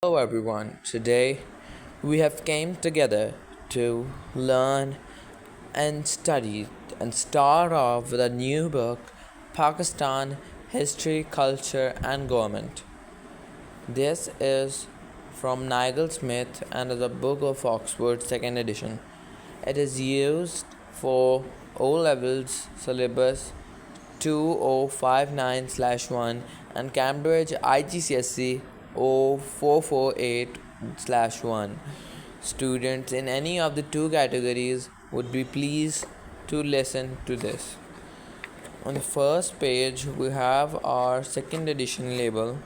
Hello everyone. Today we have came together to learn and study and start off with a new book, Pakistan History, Culture and Government. This is from Nigel Smith and is a book of Oxford second edition. It is used for O levels syllabus 2059/1 and Cambridge IGCSE 0448/1. Students in any of the two categories would be pleased to listen to this. On the first page, we have our second edition label.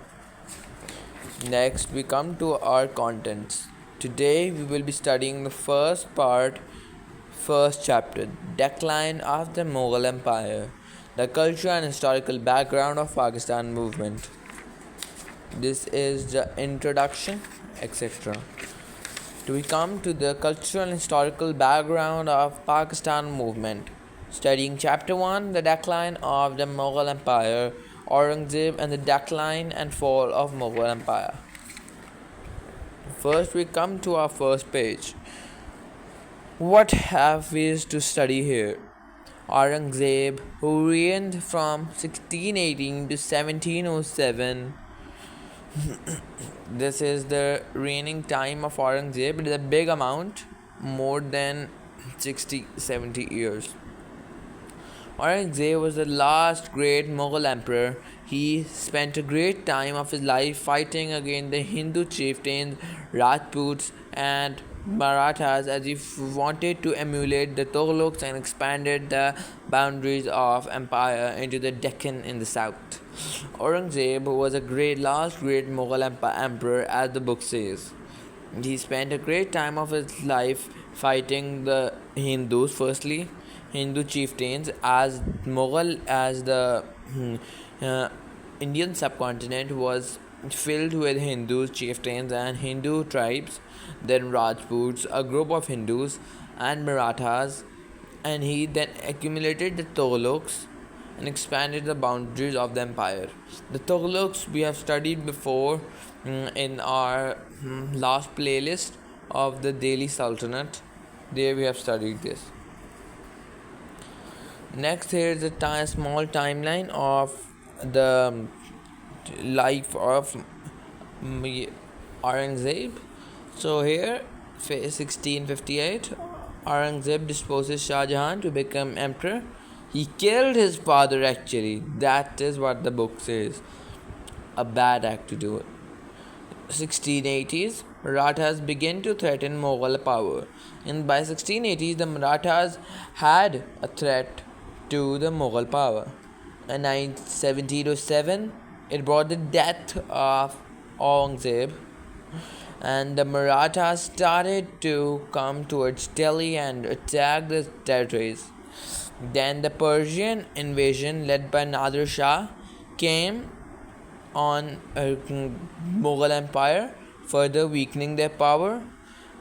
Next, we come to our contents. Today, we will be studying the first chapter, Decline of the Mughal Empire, the culture and historical background of Pakistan movement. This is the introduction, etc. We come to the cultural and historical background of Pakistan movement, studying chapter 1, the decline of the Mughal Empire, Aurangzeb and the decline and fall of Mughal Empire. First, we come to our first page. What have we to study here? Aurangzeb, who reigned from 1618 to 1707. This is the reigning time of Aurangzeb. It is a big amount, more than 60-70 years. Aurangzeb was the last great Mughal emperor. He spent a great time of his life fighting against the Hindu chieftains, Rajputs and Marathas as he wanted to emulate the Tughlaqs and expanded the boundaries of empire into the Deccan in the south. Aurangzeb was a last great Mughal emperor, as the book says. He spent a great time of his life fighting the Hindus, firstly, Hindu chieftains, as Mughal, as the uh, Indian subcontinent was filled with Hindus, chieftains, and Hindu tribes, then Rajputs, a group of Hindus, and Marathas, and he then accumulated the Tughlaqs and expanded the boundaries of the empire. The Tughlaqs we have studied before in our last playlist of the Delhi Sultanate. There we have studied this. Next, here is a small timeline of the life of Aurangzeb. So here, 1658, Aurangzeb disposes Shah Jahan to become emperor. He killed his father actually. That is what the book says. A bad act to do it. 1680s, Marathas began to threaten Mughal power. And by 1680s, the Marathas had a threat to the Mughal power. In 1707, it brought the death of Aurangzeb, and the Marathas started to come towards Delhi and attack the territories. Then the Persian invasion led by Nadir Shah came on Mughal Empire, further weakening their power.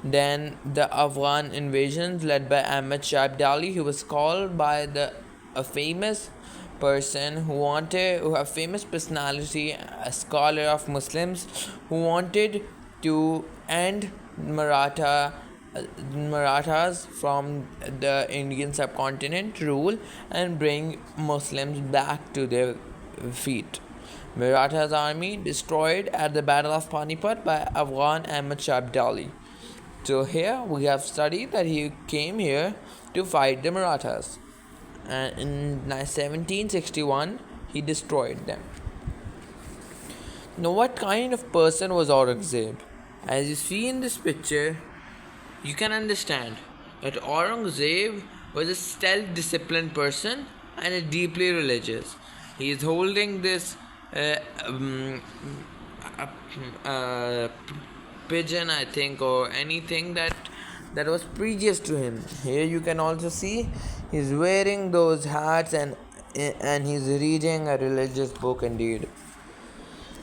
Then the Afghan invasions led by Ahmad Shah Abdali, who was called by a famous person a famous personality, a scholar of Muslims, who wanted to end Marathas from the Indian subcontinent rule and bring Muslims back to their feet. Marathas army destroyed at the Battle of Panipat by Afghan Ahmad Shah Abdali. So here we have studied that he came here to fight the Marathas, and in 1761 he destroyed them. Now, what kind of person was Aurangzeb? As you see in this picture, you can understand that Aurangzeb was a self-disciplined person and a deeply religious. He is holding this pigeon, I think, or anything that was previous to him. Here you can also see he's wearing those hats and he's reading a religious book indeed.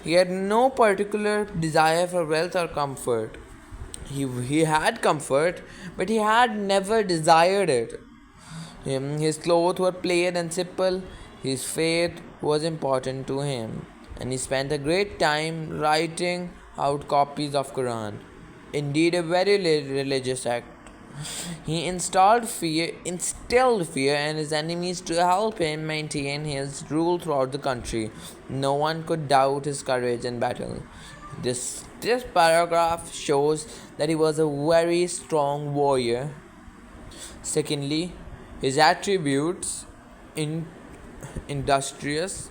He had no particular desire for wealth or comfort. He had comfort, but he had never desired it. His clothes were plain and simple. His faith was important to him, and he spent a great time writing out copies of Quran. Indeed, a very religious act. He instilled fear in his enemies to help him maintain his rule throughout the country. No one could doubt his courage in battle. This paragraph shows that he was a very strong warrior. Secondly, his attributes in industrious,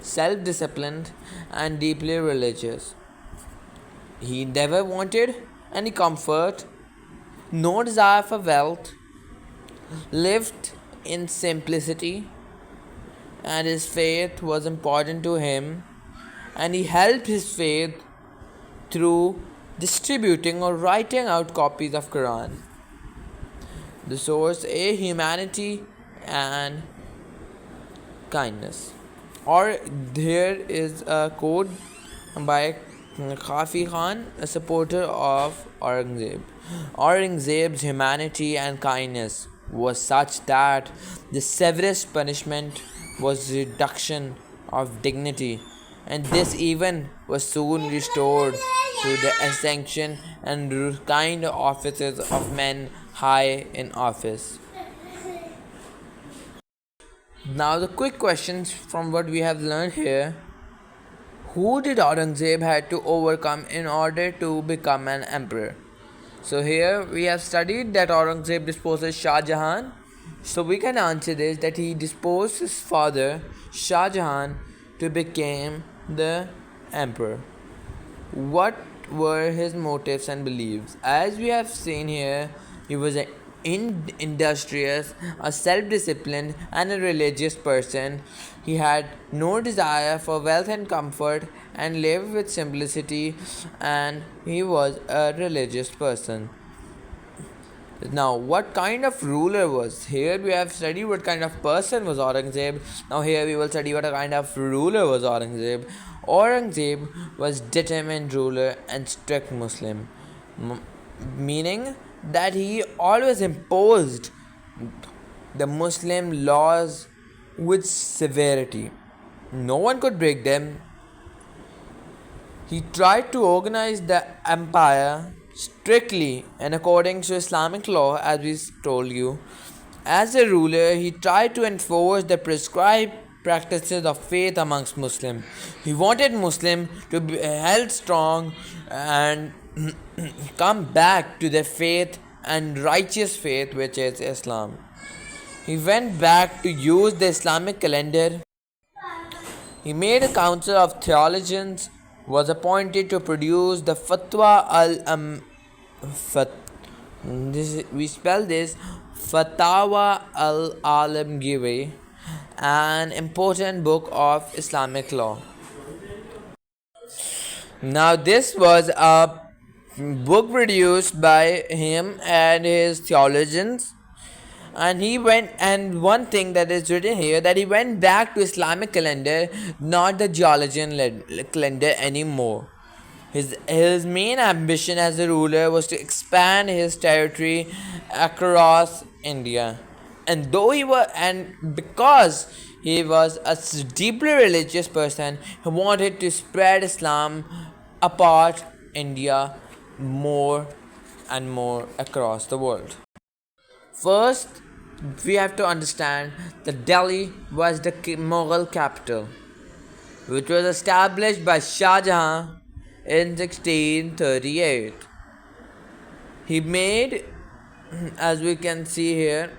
self disciplined, and deeply religious. He never wanted any comfort, no desire for wealth, lived in simplicity, and his faith was important to him, and he helped his faith through distributing or writing out copies of Quran. The source A, humanity and kindness. Or there is a quote by Khafi Khan, a supporter of Aurangzeb. Aurangzeb's humanity and kindness was such that the severest punishment was reduction of dignity, and this even was soon restored to the ascension and kind offices of men high in office. Now the quick questions from what we have learned here. Who did Aurangzeb had to overcome in order to become an emperor? So here we have studied that Aurangzeb deposes Shah Jahan. So we can answer this that he deposed his father Shah Jahan to become the emperor. What were his motives and beliefs? As we have seen here, he was an industrious, a self-disciplined, and a religious person. He had no desire for wealth and comfort and lived with simplicity, and he was a religious person. Now, what kind of ruler was? Here we have studied what kind of person was Aurangzeb. Now here we will study what kind of ruler was Aurangzeb. Aurangzeb was determined ruler and strict Muslim, meaning that he always imposed the Muslim laws with severity. No one could break them. He tried to organize the empire strictly and according to Islamic law, as we told you. As a ruler, he tried to enforce the prescribed practices of faith amongst Muslims. He wanted Muslims to be held strong and come back to their faith and righteous faith, which is Islam. He went back to use the Islamic calendar. He made a council of theologians, was appointed to produce the Fatwa we spell this Fatawa al-Alamgiri, an important book of Islamic law. Now this was a book produced by him and his theologians, and he went, and one thing that is written here, that he went back to Islamic calendar, not the Georgian calendar anymore. His main ambition as a ruler was to expand his territory across India, and because he was a deeply religious person, he wanted to spread Islam apart India more and more across the world. First, we have to understand that Delhi was the Mughal capital, which was established by Shah Jahan in 1638. He made, as we can see here,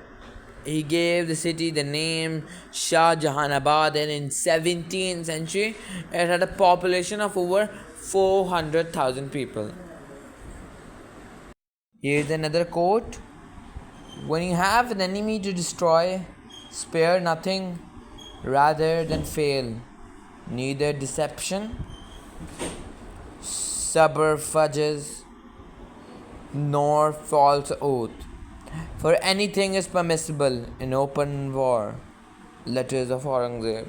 he gave the city the name Shah Jahanabad, and in 17th century it had a population of over 400,000 people. Here is another quote. When you have an enemy to destroy, spare nothing rather than fail, neither deception, subterfuges, nor false oath. For anything is permissible in open war. Letters of Aurangzeb.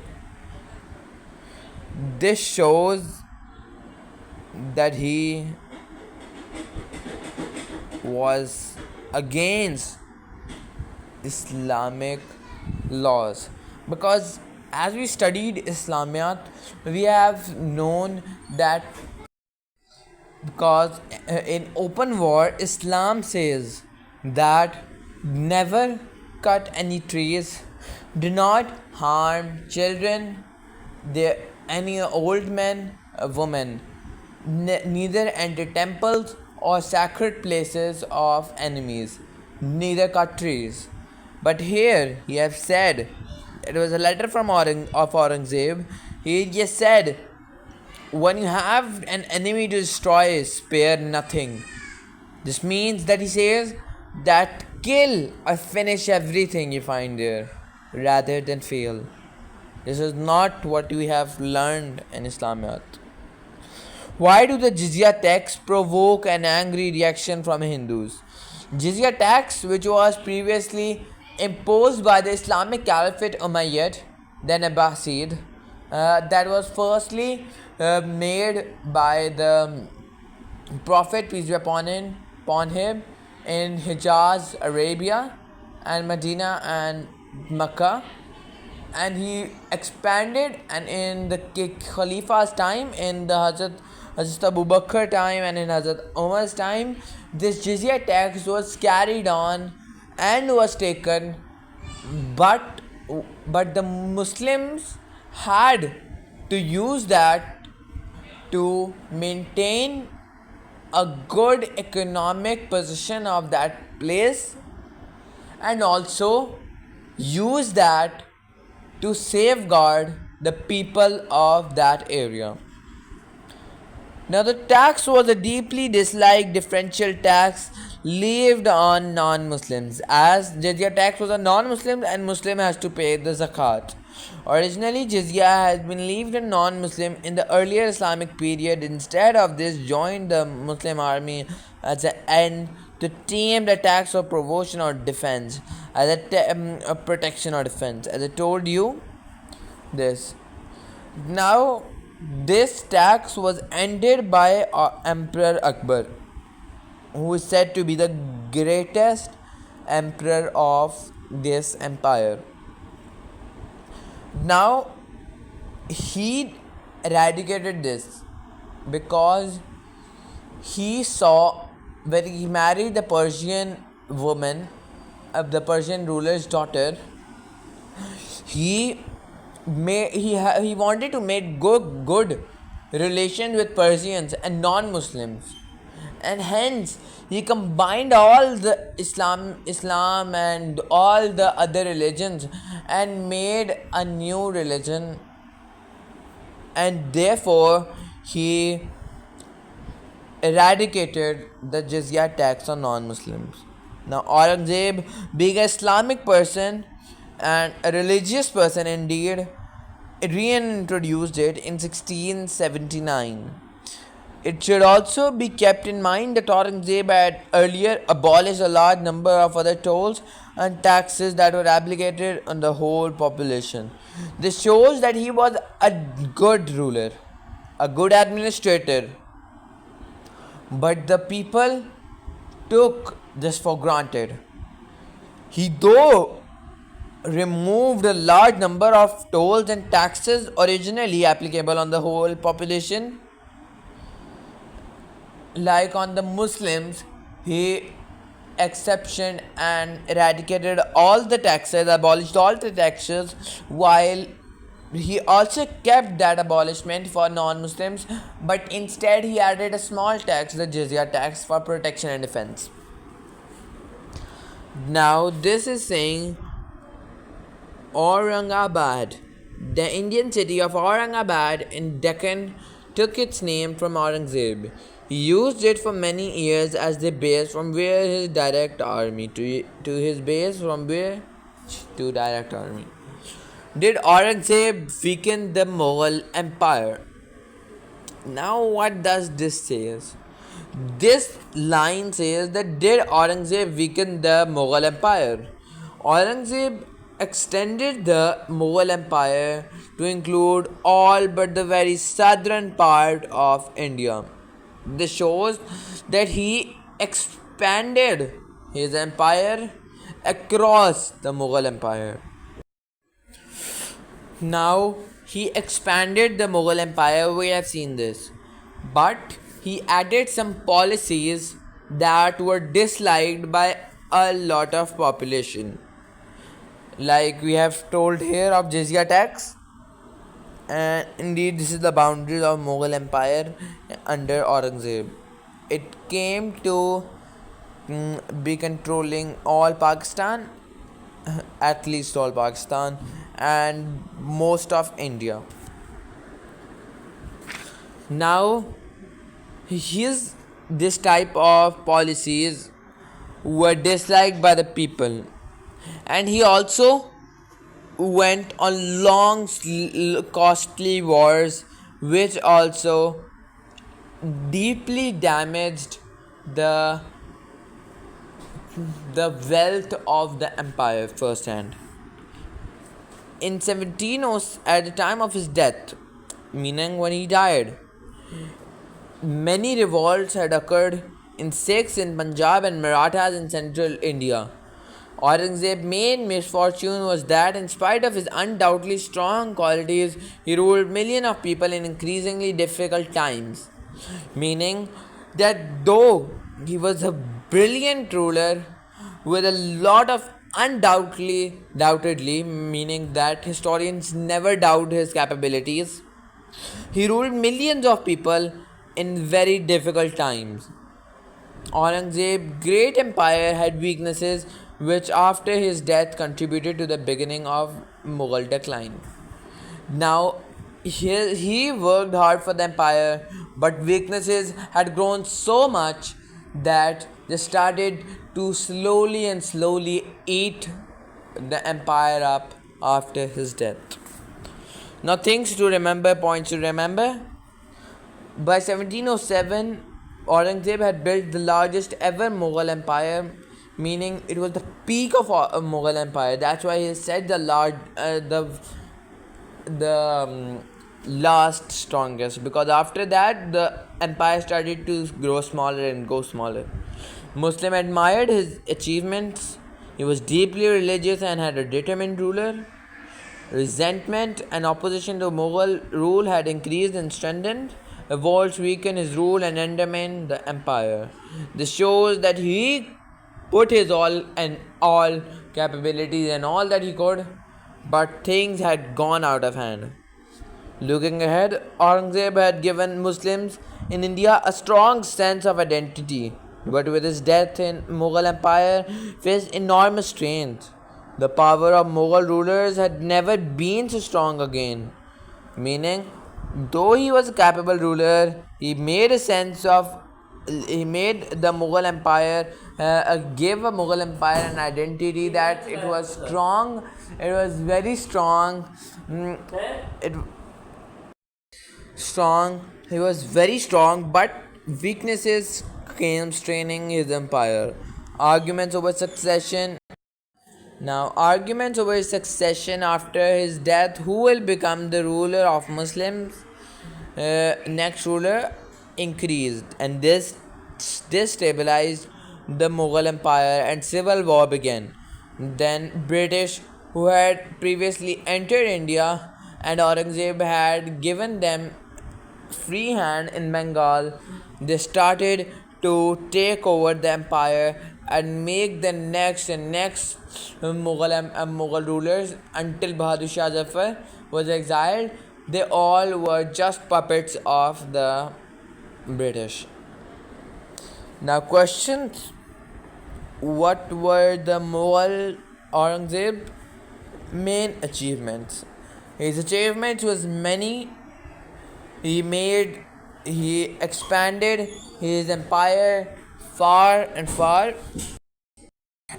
This shows that he was against Islamic laws, because as we studied Islamiyat, we have known that Because in open war, Islam says that never cut any trees, do not harm children, there any old men, women, neither enter temples or sacred places of enemies, neither cut trees. But here he have said, it was a letter from Aurangzeb. He just said, when you have an enemy to destroy, spare nothing. This means that he says that kill or finish everything you find there rather than fail. This is not what we have learned in Islamiyat. Why do the jizya tax provoke an angry reaction from Hindus? Jizya tax, which was previously imposed by the Islamic Caliphate Umayyad, then Abbasid, that was firstly made by the Prophet, peace be upon him, in Hijaz, Arabia, and Medina and Mecca, and he expanded, and in the Khalifa's time, in the Hazrat Abu Bakr time, and in Hazrat Umar's time, this jizya tax was carried on and was taken, but the Muslims had to use that to maintain a good economic position of that place, and also use that to safeguard the people of that area. Now, the tax was a deeply disliked differential tax levied on non-Muslims, as jizya tax was a non-Muslim and Muslim has to pay the zakat. Originally, jizya has been levied on non-Muslim in the earlier Islamic period. Instead of this, joined the Muslim army as an end to tame the tax of promotion or defense, as a protection or defense. As I told you, this. Now, this tax was ended by Emperor Akbar, who is said to be the greatest emperor of this empire. Now, he eradicated this because he saw, when he married the Persian woman, the Persian ruler's daughter, he wanted to make good relations with Persians and non-Muslims, and hence he combined all the Islam and all the other religions and made a new religion, and therefore he eradicated the jizya tax on non-Muslims. Now, Aurangzeb, being an Islamic person and a religious person indeed, reintroduced it in 1679. It should also be kept in mind that Aurangzeb had earlier abolished a large number of other tolls and taxes that were obligated on the whole population. This shows that he was a good ruler, a good administrator, but the people took this for granted. He though removed a large number of tolls and taxes originally applicable on the whole population, like on the Muslims, he exception and eradicated all the taxes, abolished all the taxes, while he also kept that abolishment for non-Muslims, but instead he added a small tax, the jizya tax, for protection and defense. Now, this is saying Aurangabad. The Indian city of Aurangabad in Deccan took its name from Aurangzeb. He used it for many years as the base from where his direct army to his base from where to direct army. Did Aurangzeb weaken the Mughal Empire? Now, what does this say? This line says that did Aurangzeb weaken the Mughal Empire? Aurangzeb extended the Mughal Empire to include all but the very southern part of India. This shows that he expanded his empire across the Mughal Empire. Now, he expanded the Mughal Empire, we have seen this, but he added some policies that were disliked by a lot of population. Like we have told here of jizya tax, and indeed this is the boundaries of Mughal Empire under Aurangzeb. It came to be controlling all Pakistan, at least all Pakistan, and most of India. Now, his this type of policies were disliked by the people, and he also went on long, costly wars, which also deeply damaged the the wealth of the empire firsthand. In 17, at the time of his death, meaning when he died, many revolts had occurred in Sikhs in Punjab and Marathas in central India. Aurangzeb's main misfortune was that, in spite of his undoubtedly strong qualities, he ruled millions of people in increasingly difficult times. Meaning that though he was a brilliant ruler with a lot of doubtedly, meaning that historians never doubt his capabilities, he ruled millions of people in very difficult times. Aurangzeb's great empire had weaknesses which, after his death, contributed to the beginning of Mughal decline. Now, he worked hard for the empire, but weaknesses had grown so much that they started to slowly eat the empire up after his death. Now, things to remember, points to remember. By 1707, Aurangzeb had built the largest ever Mughal empire, meaning it was the peak of Mughal empire. That's why he said the last strongest, because after that the empire started to grow smaller and go smaller. Muslim admired his achievements. He was deeply religious and had a determined ruler. Resentment and opposition to Mughal rule had increased and strengthened. Revolts weakened his rule and undermined the empire. This shows that he put his all capabilities and all that he could, but things had gone out of hand. Looking ahead, Aurangzeb had given Muslims in India a strong sense of identity, but with his death in Mughal Empire faced enormous strains. The power of Mughal rulers had never been so strong again, meaning though he was a capable ruler, he made the Mughal Empire, gave a Mughal Empire an identity that it was strong, it was very strong, he was very strong, but weaknesses came straining his empire. Arguments over succession. Now, arguments over his succession after his death, who will become the ruler of Muslims, next ruler, increased, and this destabilized the Mughal Empire, and civil war began. Then British, who had previously entered India, and Aurangzeb had given them free hand in Bengal, they started to take over the empire and make the next Mughal rulers until Bahadur Shah Zafar was exiled. They all were just puppets of the British. Now, questions: what were the Mughal Aurangzeb main achievements? His achievements was many. He expanded his empire far and far,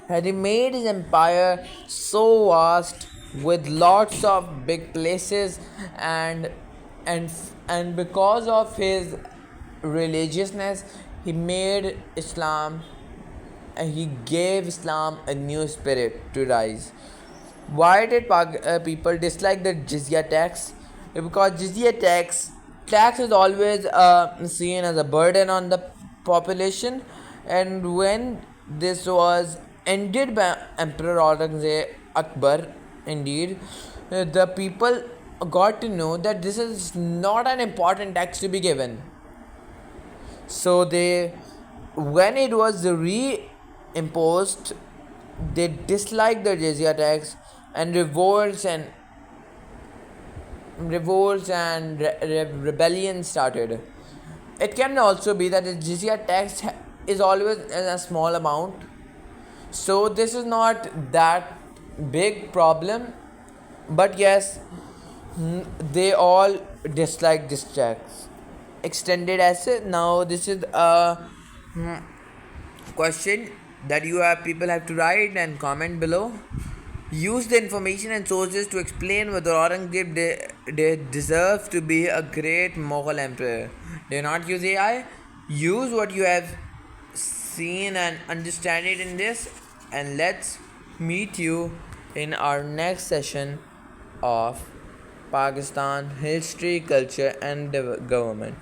and he made his empire so vast with lots of big places, and and because of his religiousness, he made Islam, and he gave Islam a new spirit to rise. Why did people dislike the jizya tax? Because jizya tax is always seen as a burden on the population, and when this was ended by Emperor Aurangzeb Akbar, indeed, the people got to know that this is not an important tax to be given. So when it was reimposed, they disliked the jizya tax, and revolts and rebellion started. It can also be that the jizya tax is always in a small amount, so this is not that big problem. But yes, they all dislike this tax. Extended asset. Now this is a question that you have people have to write and comment below. Use the information and sources to explain whether Aurangzeb deserves to be a great Mughal emperor. Do not use AI. Use what you have seen and understand it in this. And let's meet you in our next session of Pakistan history, culture, and government.